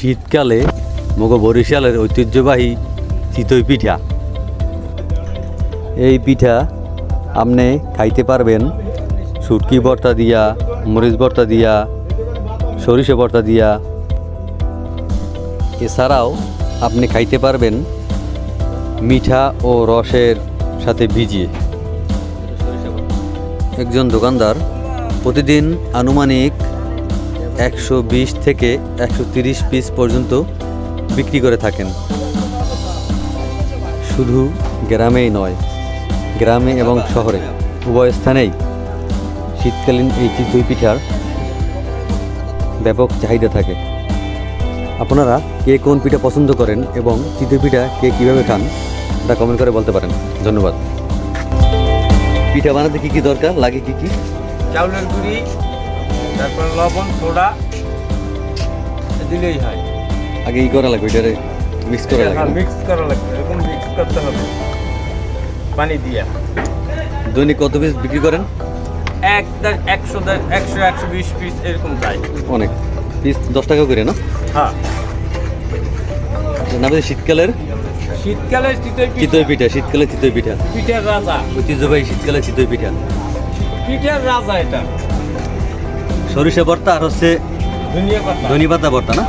শীতকালে মগ বরিশালের ঐতিহ্যবাহী চিতই পিঠা। এই পিঠা আপনি খাইতে পারবেন শুটকি ভর্তা দিয়া, মরিচ ভর্তা দিয়া, সরিষা ভর্তা দিয়া। এছাড়াও আপনি খাইতে পারবেন মিঠা ও রসের সাথে ভিজিয়ে। একজন দোকানদার প্রতিদিন আনুমানিক 120 থেকে 130 পিস পর্যন্ত বিক্রি করে থাকেন। শুধু গ্রামেই নয়, গ্রামে এবং শহরে উভয় স্থানেই শীতকালীন এই চিতই পিঠার ব্যাপক চাহিদা থাকে। আপনারা কে কোন পিঠা পছন্দ করেন এবং চিতই পিঠা কে কীভাবে খান তা কমেন্ট করে বলতে পারেন। ধন্যবাদ। পিঠা বানাতে কী কী দরকার লাগে? কী কী? চাউলের গুঁড়ি, তারপর লবণ, সোডা দিলেই হয়। আগে ই করা লাগবে, এটারে মিক্স করা লাগবে। মিক্স করা লাগবে, এরকম মিক্স করতে হবে পানি দিয়া। দৈনিক কত পিস বিক্রি করেন? 100-120 পিস এরকম যায়। অনেক পিস 10 টাকা করে না? হ্যাঁ। না শীতকালের শীতকালে চিতই পিঠা, শীতকালে চিতই পিঠা পিঠার রাজা, ঐতিহ্যবাহী শীতকালে চিতই পিঠা। পিঠার রাজা এটা। সরিষা ভর্তা আর হচ্ছে ধনিয়া পাতা ধনিয়া পাতা ভর্তা না?